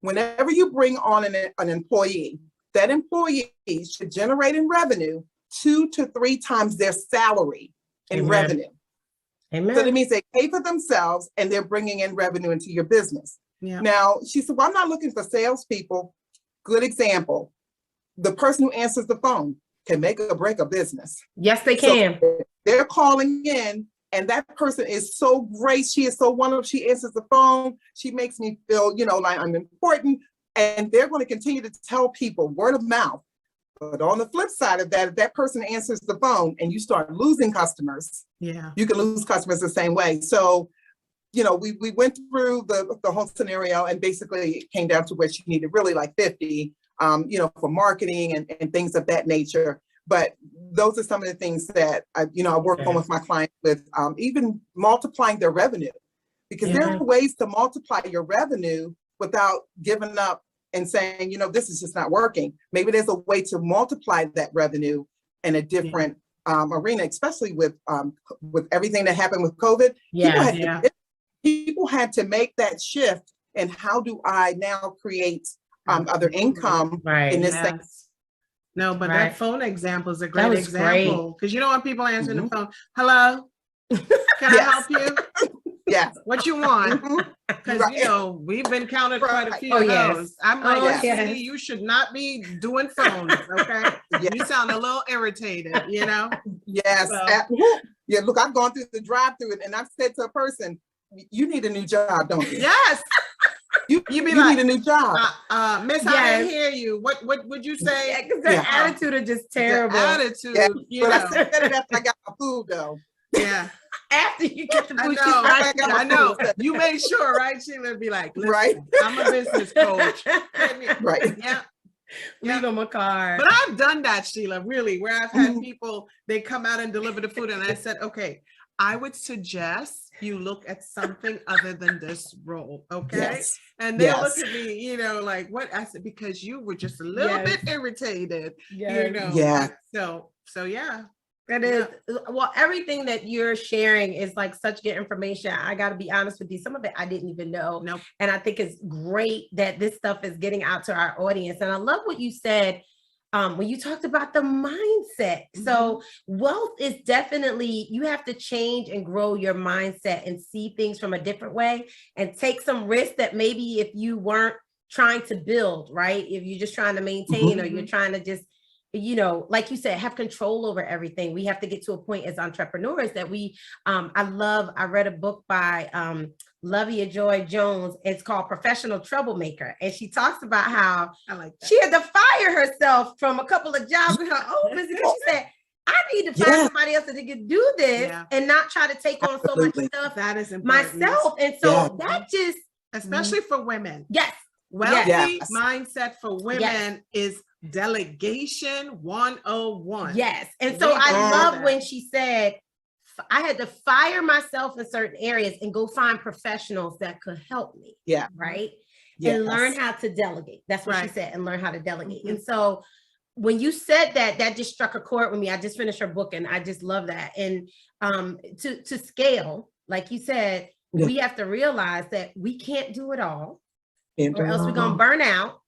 Whenever you bring on an employee, that employee should generate in revenue 2 to 3 times their salary in Amen. revenue. Amen. So that means they pay for themselves and they're bringing in revenue into your business. Yeah. Now, she said, well, I'm not looking for salespeople. Good example. The person who answers the phone can make or break a business. Yes, they can. So they're calling in and that person is so great. She is so wonderful. She answers the phone. She makes me feel, like I'm important. And they're going to continue to tell people word of mouth. But on the flip side of that, if that person answers the phone and you start losing customers, Yeah. you can lose customers the same way. So, we went through the whole scenario and basically it came down to where she needed really like 50, for marketing and things of that nature. But those are some of the things that I work on with my clients with, even multiplying their revenue, because there are ways to multiply your revenue without giving up and saying, this is just not working. Maybe there's a way to multiply that revenue in a different arena, especially with everything that happened with COVID. Yeah. People had to make that shift. And how do I now create other income Right. in this thing? Yes. No, but Right. that phone example is a That great was example. Because when people answering the phone, hello, can I Yes. help you? Yes. What you want? Mhm. Because Right. we've been counted quite a Right. few Oh, of yes. those. I'm like, Oh, "Sweetie, yes. you should not be doing phones, okay? Yes. You sound a little irritated, Yes. So- Yeah, look, I've gone through the drive-through and I've said to a person, you need a new job, don't you? Yes. You be need like, a new job. Miss, I Yes. didn't hear you. What would you say? Yeah, 'cause their Yeah. attitude is just The terrible. attitude, Yeah, but I said it after I got my food though. yeah. After you get the I food, know. she's like, got I my know. food. You made sure, right? Sheila be like, listen, Right. I'm a business coach. Let me- Right. Yeah. leave them a card. But I've done that, Sheila, really, where I've had Mhm. people, they come out and deliver the food. And I said, okay, I would suggest you look at something other than this role. Okay. Yes. And they Yes. look at me, like what? I said, because you were just a little Yes. bit irritated, Yes. Yeah. So yeah. It is. Well, everything that you're sharing is like such good information. I got to be honest with you. Some of it I didn't even know. Nope. And I think it's great that this stuff is getting out to our audience. And I love what you said when you talked about the mindset. So wealth is definitely, you have to change and grow your mindset and see things from a different way and take some risks that maybe if you weren't trying to build, right? If you're just trying to maintain or you're trying to just, like you said, have control over everything. We have to get to a point as entrepreneurs that I read a book by Lovia Joy Jones. It's called Professional Troublemaker. And she talks about how I like that. she had to fire herself from a couple of jobs in her own business. She said, I need to find Yeah. somebody else that can do this Yeah. and not try to take on so much Absolutely. stuff That is important. myself. And so Yeah. that just, Especially for women. yes. Wealthy Yes. mindset for women is delegation 101. Yes. And so We I do love that. when she said, I had to fire myself in certain areas and go find professionals that could help me. Yeah. Right. Yes. And learn how to delegate. That's what she Right. said, and learn how to delegate. Mhm. And so when you said that, that just struck a chord with me. I just finished her book and I just love that. And to scale, like you said, Yeah. we have to realize that we can't do it all, And, or else we're gonna burn out.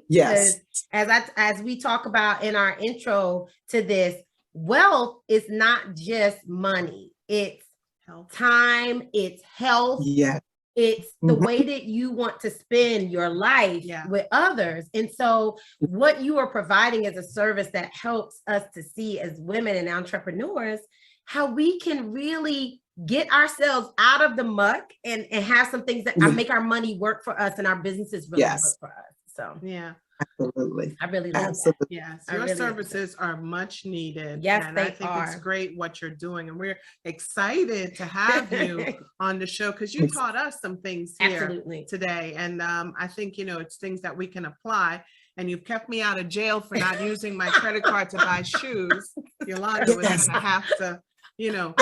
yes. As we talk about in our intro to this, wealth is not just money. It's Health. time, it's health, Yeah. It's the Mhm. way that you want to spend your life Yeah. with others. And so what you are providing is a service that helps us to see as women and entrepreneurs how we can really get ourselves out of the muck and have some things that Yeah. make our money work for us and our businesses really Yes. work for us. So Yeah. Absolutely. I really love that. Absolutely. Yes, I your really love services are much needed. Yes, and I they think it's are. great what you're doing. And we're excited to have you on the show because you Yes. taught us some things here Absolutely. today. And I think, it's things that we can apply. And you've kept me out of jail for not using my credit card to buy shoes. Yolanda was Yes. going to have to,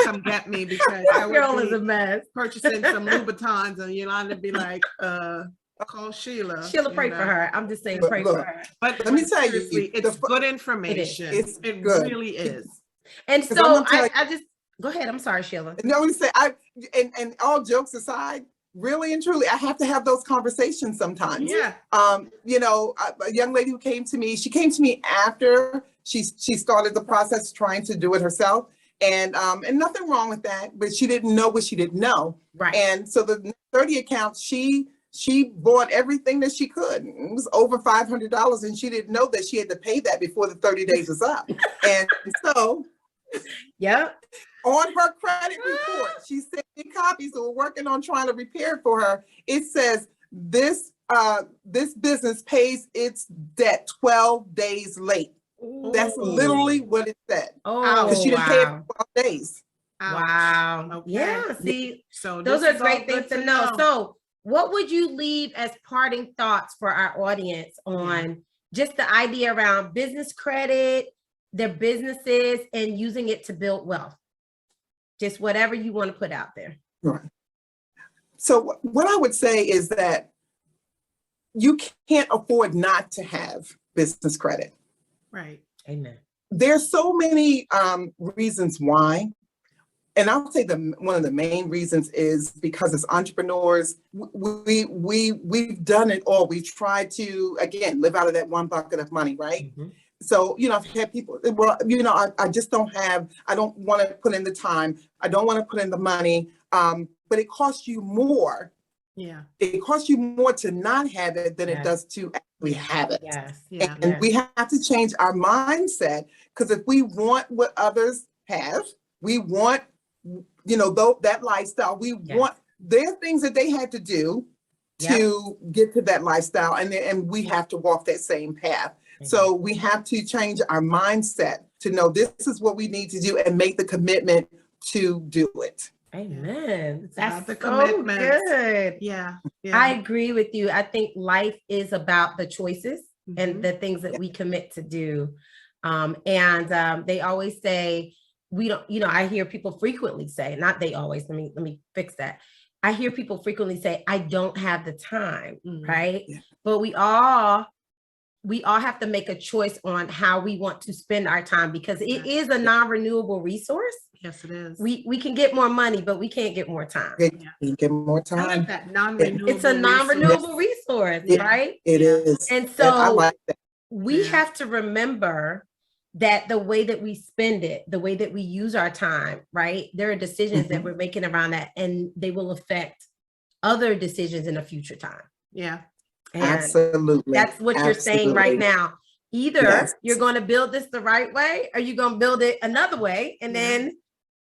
come get me because I Girl is a would be mess. purchasing some Louboutins and Yolanda be like, call Sheila. Sheila, pray you for know. her. I'm just saying, But pray for look, her. But Let me tell you, seriously, it's good information. It's It good. really is. And 'Cause I'm so gonna tell I just go ahead. I'm sorry, Sheila. And I would say, and all jokes aside, really and truly, I have to have those conversations sometimes. Yeah. A young lady who came to me, she came to me after she started the process trying to do it herself. And nothing wrong with that, but she didn't know what she didn't know. Right. And so the 30 account, she bought everything that she could. It was over $500, and she didn't know that she had to pay that before the 30 days was up. And so Yep. on her credit report, she sent me copies, so we're working on trying to repair it for her. It says this business pays its debt 12 days late. That's Ooh. literally what it said. Oh, Because she didn't pay it wow. for 12 days. Ouch. Wow. Okay. Yeah. See, So those this are is all great things good to know. So, what would you leave as parting thoughts for our audience on just the idea around business credit, their businesses, and using it to build wealth? Just whatever you want to put out there. Right. So what I would say is that you can't afford not to have business credit. Right. Amen. There's so many reasons why. And I'll say one of the main reasons is because as entrepreneurs, we've done it all. We've tried to, again, live out of that one bucket of money, right? Mhm. So, I've had people, well, I just don't I don't want to put in the time. I don't want to put in the money, but it costs you more. Yeah. It costs you more to not have it than it Yes. does to actually have it. Yes. Yeah. And we have to change our mindset, because if we want what others have, we want, that lifestyle, we want, there are things that they had to do to get to that lifestyle, and we have to walk that same path. So we have to change our mindset to know this is what we need to do and make the commitment to do it. Amen. It's about That's the so commitment. good. Yeah. I agree with you. I think life is about the choices and Mhm. the things that we commit to do. They always say, we don't, I hear people frequently say, not they always, let me fix that. I hear people frequently say, I don't have the time, Mhm. right? Yeah. But we all have to make a choice on how we want to spend our time, because it is a non-renewable resource. Yes, it is. We can get more money, but we can't get more time. Get more I like time. that non-renewable. It's a non-renewable resource, Yeah. right? It is. And And I so like that. we Yeah. have to remember that the way that we spend it, the way that we use our time, right? There are decisions that Mhm. we're making around that, and they will affect other decisions in a future time. Yeah. And Absolutely. that's what you're saying right Absolutely. now. Either Yes. you're going to build this the right way, or you're going to build it another way, and Yeah. then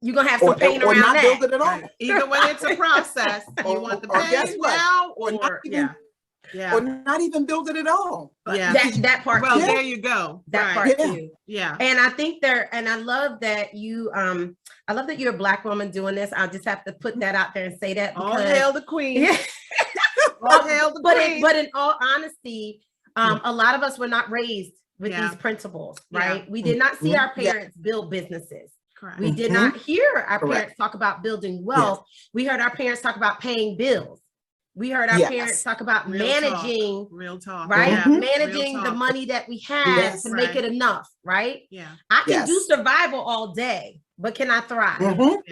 you're going to have some pain or around not that. build it at all. Right. Either way, it's a process. You want the Or guess pain what? now, Or not or even- yeah. Or not even build it at all. Yeah. That part Well, too. there you go. That Right. part Yeah. too. Yeah. And I think and I love that you're a Black woman doing this. I'll just have to put that out there and say that, All because hail the queen. yeah. All hail the queen. But in all honesty, a lot of us were not raised with Yeah. these principles, Yeah. right? We did not see Mhm. our parents build businesses. Correct. We did Mhm. not hear our Correct. parents talk about building wealth. We heard our parents talk about paying bills. We heard our Yes. parents talk about Real talk. managing, Real talk. right? Yeah. Mhm. Managing Real the talk. money that we had Yes. to make Right. it enough, right? Yeah. I can do Yes. survival all day, but can I thrive? Mhm.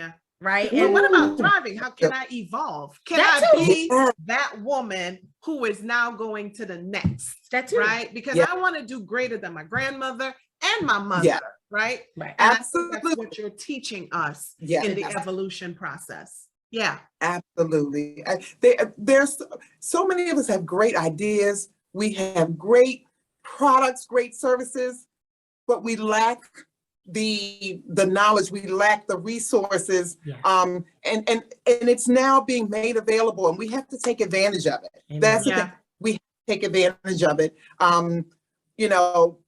Right? But And what about Ooh. thriving? How can I evolve? Can That I too. be Yeah. that woman who is now going to the next? that too. Right? Because Yeah. I want to do greater than my grandmother and my mother. Yeah. Right? Right. And I think that's Absolutely. what you're teaching us Yes. in the evolution process. Yeah. Absolutely. There's so many of us have great ideas. We have great products, great services, but we lack the knowledge, we lack the resources. Yes. And it's now being made available, and we have to take advantage of it. Amen. That's the Yeah. thing. We have to take advantage of it. You know,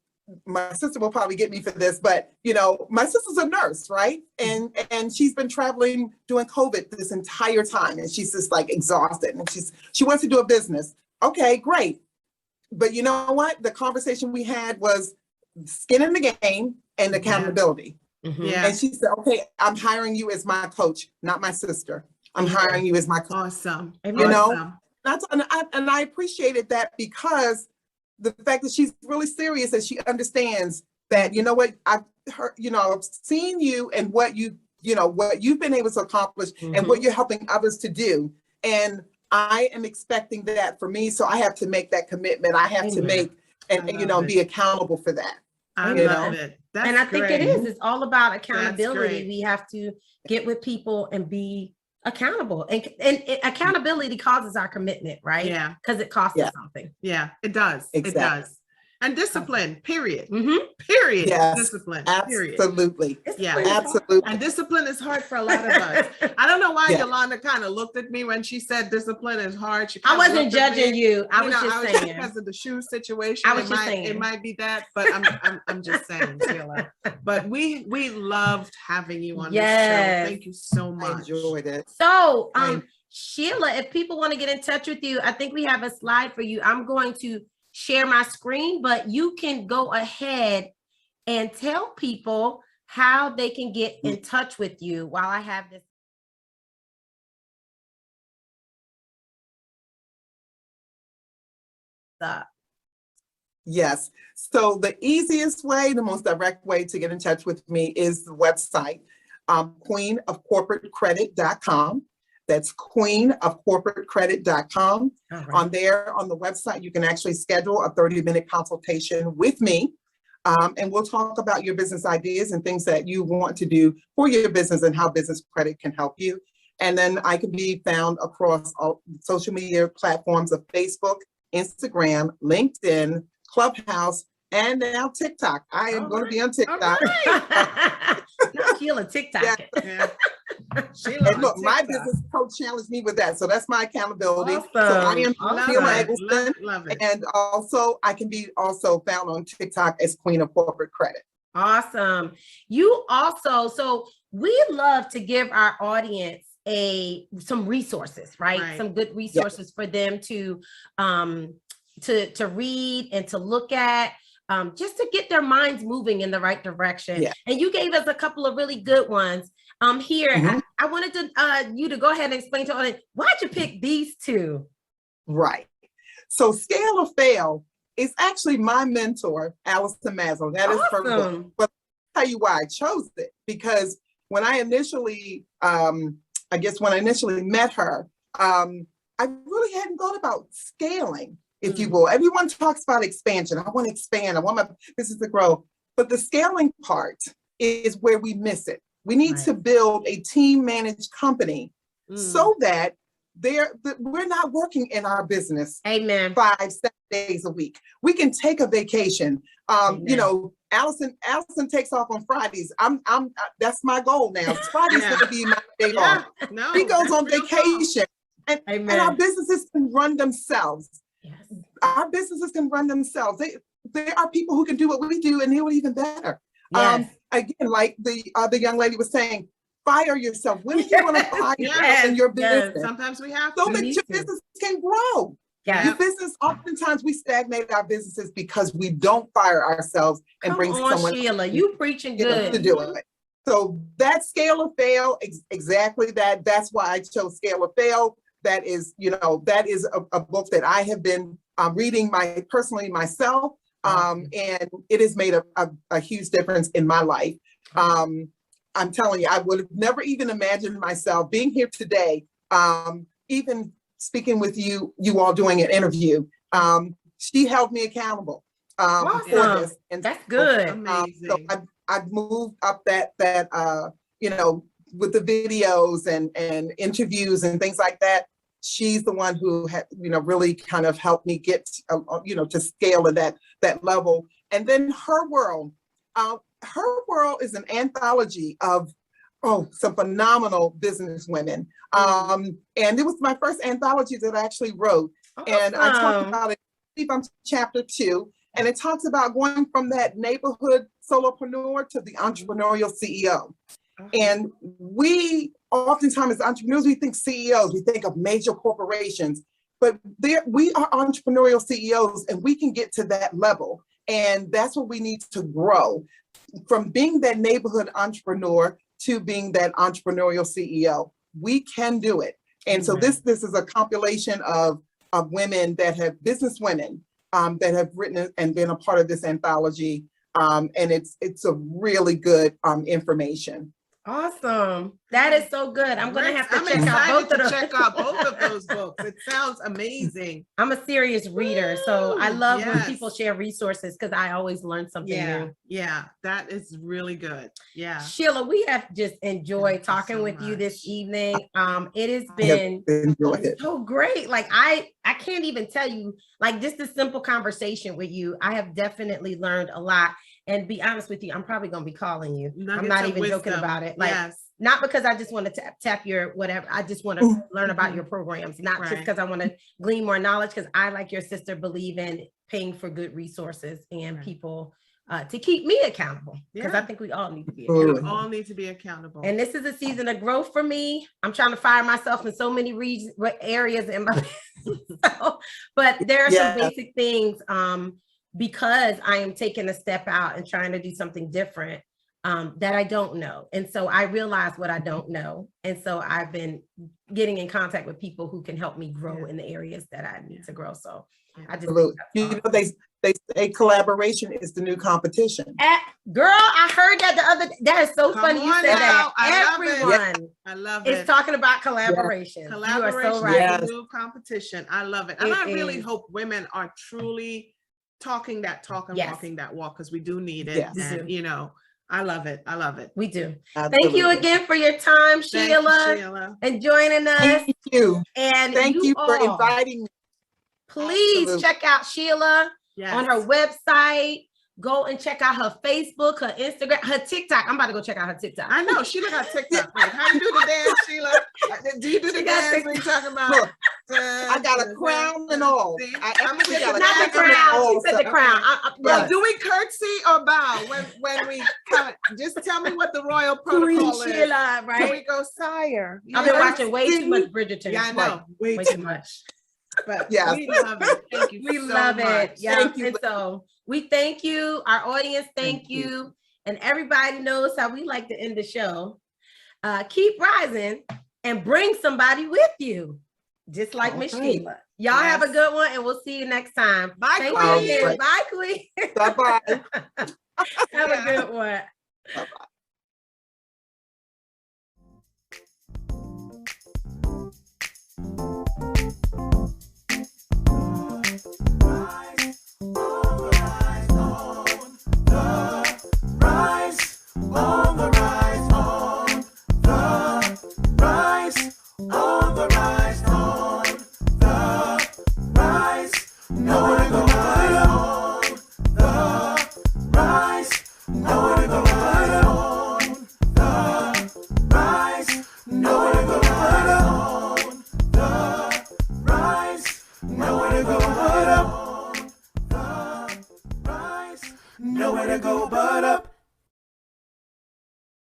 my sister will probably get me for this, but you know, my sister's a nurse, right? And she's been traveling during COVID this entire time, and she's just like exhausted, and she wants to do a business. Okay, great. But you know what? The conversation we had was skin in the game and accountability. Mhm. Yeah. And she said, okay, I'm hiring you as my coach, not my sister. I'm hiring you as my coach. Awesome. You know, Awesome. and I appreciated that, because the fact that she's really serious, that she understands that, you know what, I've heard, you know, I've seen you and what you know, what you've been able to accomplish and what you're helping others to do. And I am expecting that for me. So I have to make that commitment. I have to Amen. make, and you know, be accountable for that. I you love know? it. That's And I think it great. is. It's all about accountability. great. We have to get with people and be accountable. And accountability causes our commitment, right? Yeah. Because it costs Yeah. us something. Yeah, it does. It Exactly. does. And discipline, period. Mhm. Period. Yes, Discipline, period. Absolutely. Yeah. Absolutely. And discipline is hard for a lot of us. I don't know why Yeah. Yolanda kind of looked at me when she said discipline is hard. She I kinda wasn't looked at judging me. you. I You was know, just I was saying. because of the shoe situation. I was it just might, saying. It might be that, but I'm just saying, Sheila. But we loved having you on this Yes. show. Thank you so I much. enjoyed it. So, Right. Sheila, if people want to get in touch with you, I think we have a slide for you. I'm going to share my screen, but you can go ahead and tell people how they can get in touch with you while I have this. Up. Yes. So the easiest way, the most direct way to get in touch with me is the website, queenofcorporatecredit.com. That's queenofcorporatecredit.com. All right. On there, on the website, you can actually schedule a 30-minute consultation with me. And we'll talk about your business ideas and things that you want to do for your business and how business credit can help you. And then I can be found across all social media platforms of Facebook, Instagram, LinkedIn, Clubhouse, and now TikTok. I am All going to be on All TikTok. right. Sheila, TikTok. Yeah. Yeah. Sheila And look, on my TikTok. business coach challenged me with that. So that's my accountability. So I Awesome. am Love Sheila it. Eggleston. Love it. And also I can be also found on TikTok as Queen of Corporate Credit. Awesome. You also, so we love to give our audience some resources, right? Right. Some good resources for them to read and to look at, just to get their minds moving in the right direction. Yeah. And you gave us a couple of really good ones. Here, Mhm. I wanted you to go ahead and explain to the audience, why'd you pick these two? Right. So Scale or Fail is actually my mentor, Allison Maslow. That is her book. Awesome. But I'll tell you why I chose it, because when I initially, when I initially met her, I really hadn't thought about scaling, if you will. Everyone talks about expansion. I want to expand. I want my business to grow. But the scaling part is where we miss it. We need Right. to build a team managed company so that we're not working in our business Amen. 5-7 days a week. We can take a vacation. You Amen. know, Allison takes off on Fridays. That's my goal now. Friday's Yeah. gonna be my day Yeah. off. No. He goes that's on real talk. vacation, and our Amen. businesses can run themselves. Yes. Our businesses can run themselves. There are people who can do what we do and do it even better. Yes. Again, like the young lady was saying, fire yourself. When do you want to fire yourself in your Yes. business? Sometimes we have So to. that need your to. business can grow. Yes. Your business, oftentimes we stagnate our businesses because we don't fire ourselves and Come bring on, someone Sheila, you preaching you know, to good. do it. So that Scale or Fail, exactly that. That's why I chose Scale or Fail. That is, you know, that is a book that I have been reading personally myself. And it has made a huge difference in my life. I'm telling you, I would have never even imagined myself being here today, even speaking with you all doing an interview. She held me accountable for Awesome. this. And That's good. Amazing. so I've moved up that you know, with the videos and interviews and things like that. She's the one who had, really kind of helped me get, to scale at that level. And then Her World is an anthology of some phenomenal business women. And it was my first anthology that I actually wrote. And I talked about it, I believe I'm chapter 2, and it talks about going from that neighborhood solopreneur to the entrepreneurial CEO. And we oftentimes as entrepreneurs, we think CEOs, we think of major corporations, but we are entrepreneurial CEOs, and we can get to that level. And that's what we need to grow, from being that neighborhood entrepreneur to being that entrepreneurial CEO. We can do it. And so this is a compilation of women that have, business women that have written and been a part of this anthology. And it's a really good information. Awesome. That is so good. I'm going to have to I'm check out both of those. check out both of those books. It sounds amazing. I'm a serious reader, so I love when Yes. people share resources because I always learn something new. Yeah, that is really good. Yeah. Sheila, we have just enjoyed Thank you talking so with you this much. evening. It has I have been enjoyed it. so great. Like I can't even tell you, like just a simple conversation with you. I have definitely learned a lot. And be honest with you, I'm probably gonna be calling you. I'm Nuggets not of even joking wisdom. about it. Like Yes. not because I just want to tap your whatever. I just want to learn about your programs, not just Right. because I want to glean more knowledge. Because I, like your sister, believe in paying for good resources and Right. people to keep me accountable. Because I Yeah. think we all need to be We Absolutely. accountable. all need to be accountable. And this is a season of growth for me. I'm trying to fire myself in so many areas in my business. But there are some basic things because I am taking a step out and trying to do something different that I don't know. And so I realize what I don't know. And so I've been getting in contact with people who can help me grow in the areas that I need to grow. So I just think Absolutely. that's They say collaboration is the new competition. girl, I heard that the other day. That is so Come funny you on said now. that. I love it. Everyone I love is it. talking about collaboration. You are Collaboration so is right. the new competition. I love it. And It I really is. hope women are truly talking that talk and Yes. walking that walk, because we do need it. Yes. We And do. I love it. I love it. We do. Absolutely. Thank you again for your time, Thank you, Sheila, Sheila. and joining us. Thank you. And Thank you for all, inviting me. please Absolutely. check out Sheila Yes. on her website. Go and check out her Facebook, her Instagram, her TikTok. I'm about to go check out her TikTok. I know Sheila got TikTok. Wait, how you do the dance, Sheila? Do you do the She got dance we talking about? Look, I got a crown and all. See? I I'm actually gonna got a Not the crown and crown. all. She said the crown. Well, Yes. do we curtsy or bow when we come? Just tell me what the royal Queen protocol is. Sheila, Do right? we go sire? I've been Yes. watching way too much Bridgerton. Yeah, I know. Way, Way too too much. much. But Yes. we love it. Thank you We so love much. it. Yeah. Thank you. And so we thank you. Our audience, thank Thank you. you. And everybody knows how we like to end the show. Keep rising and bring somebody with you, just like Miss Okay. Sheila. Y'all have a Yes. good one, and we'll see you next time. Bye, Thank Queen. you again. Right. Bye, Queen. Bye-bye. Have a good one. Bye-bye.